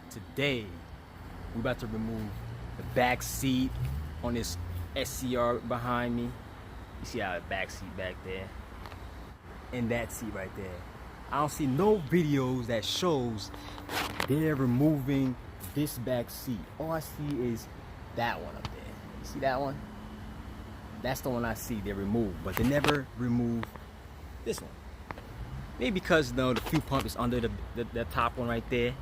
Today, we're about to remove the back seat on this SCR behind me. You see how the back seat back there, and that seat right there. I don't see no videos that shows they're removing this back seat. All I see is that one up there. You see that one? That's the one I see they remove, but they never remove this one. Maybe because the fuel pump is under the top one right there,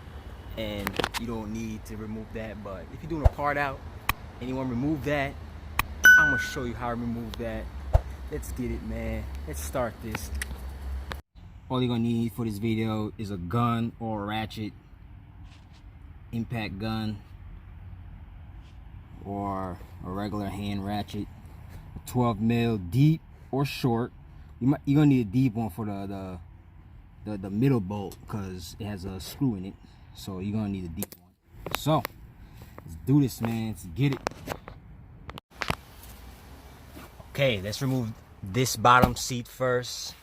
and you don't need to remove that. But if you're doing a part out and you want to remove that, I'm gonna show you how to remove that. Let's get it, man. Let's start this. All you're gonna need for this video is a gun or a ratchet, impact gun, or a regular hand ratchet, 12 mil deep or short. You're gonna need a deep one for the middle bolt because it has a screw in it, so you're gonna need a deep one. So let's do this, man. Let's get it. Okay, let's remove this bottom seat first.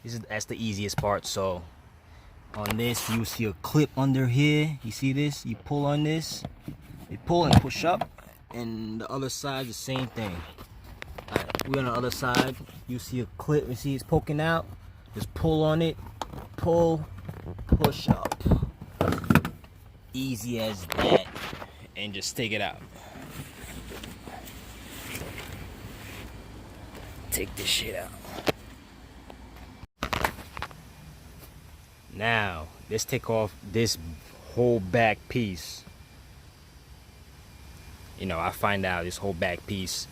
That's the easiest part. So on this, you see a clip under here. You see this? You pull on this, you pull and push up, and the other side the same thing. Alright, we're on the other side. You see a clip. You see it's poking out. Just pull on it, pull, push up. Easy as that, and just take it out. Take this shit out. Now, let's take off this whole back piece. You know, I find out this whole back piece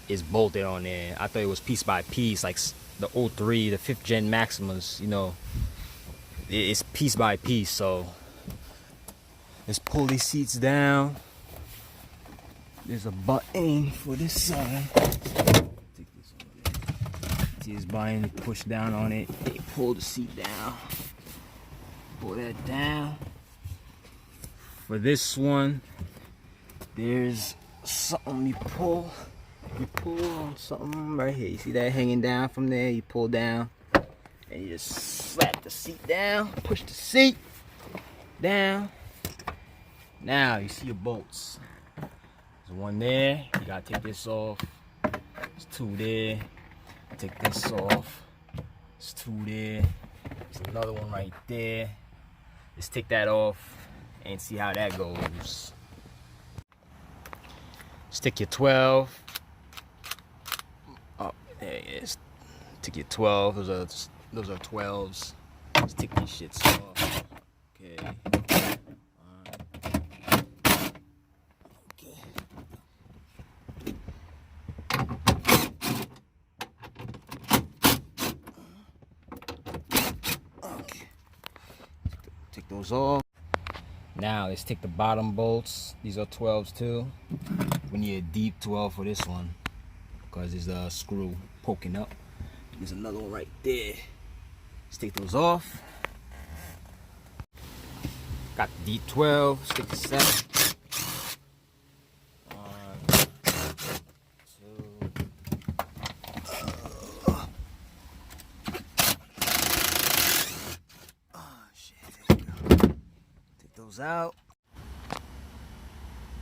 is bolted on there. I thought it was piece by piece, like the 03, the 5th gen Maximas, you know. It's piece by piece, so let's pull these seats down. There's a button for this side. See this button, push down on it, they pull the seat down. Pull that down. For this one, there's something you pull. You pull on something right here. You see that hanging down from there? You pull down, and you just slap the seat down, push the seat down. Now you see your bolts. There's one there. You gotta take this off. There's two there. Take this off. There's two there. There's another one right there. Let's take that off and see how that goes. Stick your 12. Oh, there it is. Take your 12. Those are 12s. Let's take these shits off. Okay. Take those off. Now let's take the bottom bolts. These are 12s too. We need a deep 12 for this one because there's a screw poking up. There's another one right there. Let's take those off. Got the deep 12. Stick the 7. 1, 2. Out.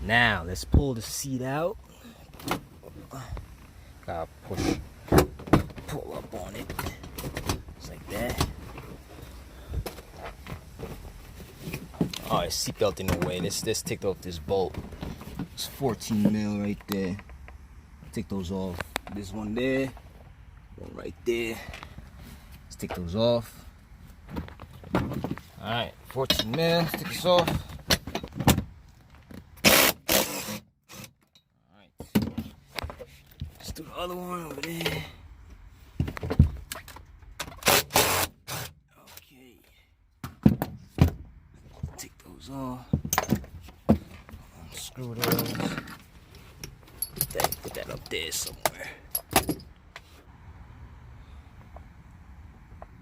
Now let's pull the seat out. Gotta pull up on it. Just like that. Oh, it's seatbelt in the way. Let's take off this bolt. It's 14 mil right there. Take those off. This one there, one right there. Let's take those off. Alright, 14 mil, take this off. Alright. Let's do the other one over there. Okay. Take those off. Unscrew those. Put that up there somewhere.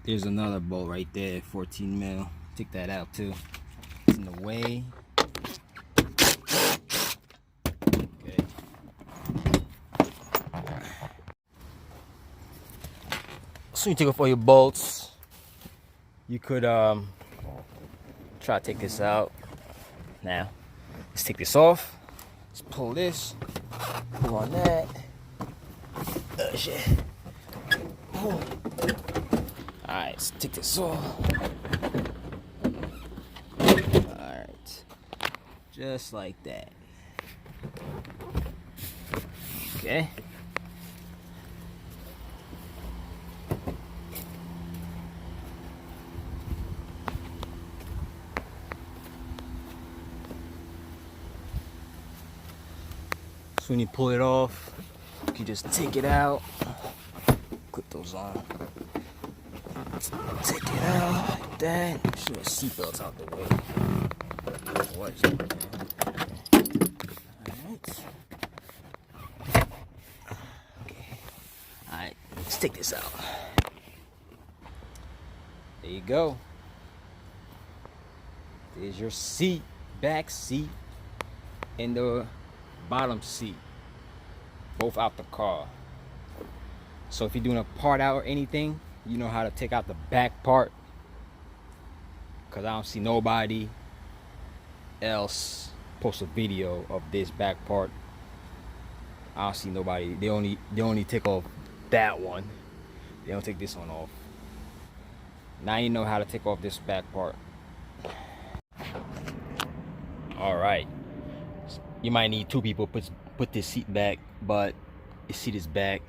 There's another bolt right there, 14 mil. Take that out too. It's in the way. Okay. So you take off all your bolts. You could try to take this out. Now, let's take this off. Let's pull this. Pull on that. Oh shit. Pull. Alright, let's take this off. Alright. Just like that. Okay. So when you pull it off, you can just take it out. Clip those on. Take it out like that. Make sure the seatbelt's out the way. What is it? Alright. Okay. Alright, let's take this out. There you go. There's your seat, back seat, and the bottom seat. Both out the car. So if you're doing a part out or anything, you know how to take out the back part. Cause I don't see nobody else post a video of this back part. I don't see nobody. They only take off that one. They don't take this one off. Now you know how to take off this back part. All right. You might need two people put this seat back, but this seat is back.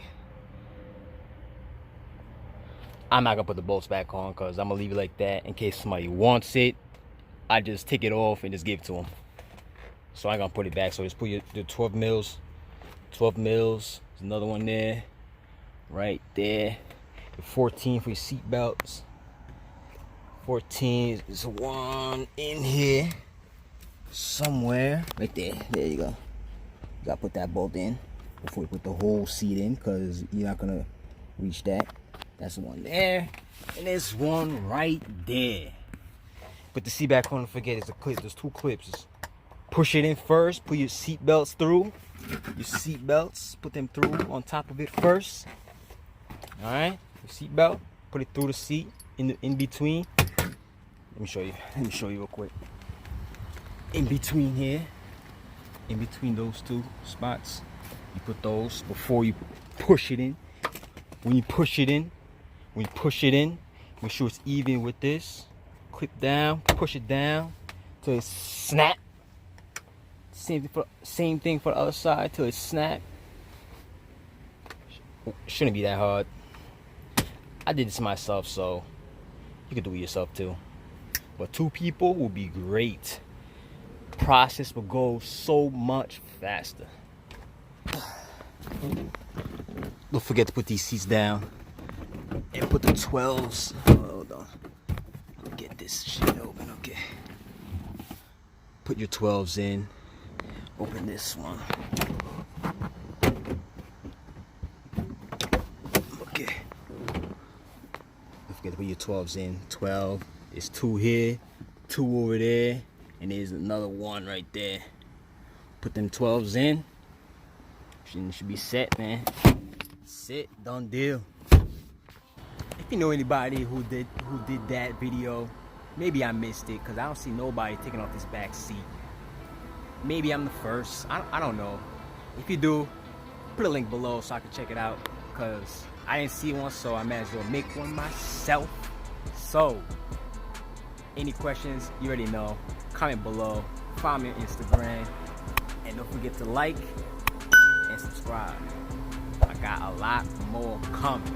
I'm not gonna put the bolts back on because I'm gonna leave it like that in case somebody wants it. I just take it off and just give it to them. So I'm gonna put it back. So just put the 12 mils. 12 mils. There's another one there, right there. The 14 for your seat belts. 14 is one in here somewhere, right there. There you go. You gotta put that bolt in before you put the whole seat in, because you're not gonna reach that. That's the one there, and there's one right there. Put the seat back on. Don't forget, there's a clip. There's two clips. Just push it in first. Put your seat belts through. Your seat belts. Put them through on top of it first. All right. Your seat belt. Put it through the seat in between. Let me show you. Let me show you real quick. In between here, in between those two spots, you put those before you push it in. When you push it in, make sure it's even with this. Clip down, push it down till it snap. Same thing for the other side till it snap. Shouldn't be that hard. I did this myself, so you can do it yourself too. But two people will be great. Process will go so much faster. Don't forget to put these seats down and put the 12s. Hold on. Let me get this shit open. Okay. Put your 12s in. Open this one. Okay. Don't forget to put your 12s in. 12. There's two here, two over there, and there's another one right there. Put them 12s in. Should be set, man. Sit, done deal. If you know anybody who did that video, maybe I missed it because I don't see nobody taking off this back seat. Maybe I'm the first. I don't know. If you do, put a link below so I can check it out, because I didn't see one, so I might as well make one myself. So, any questions, you already know. Comment below. Follow me on Instagram. And don't forget to like and subscribe. I got a lot more coming.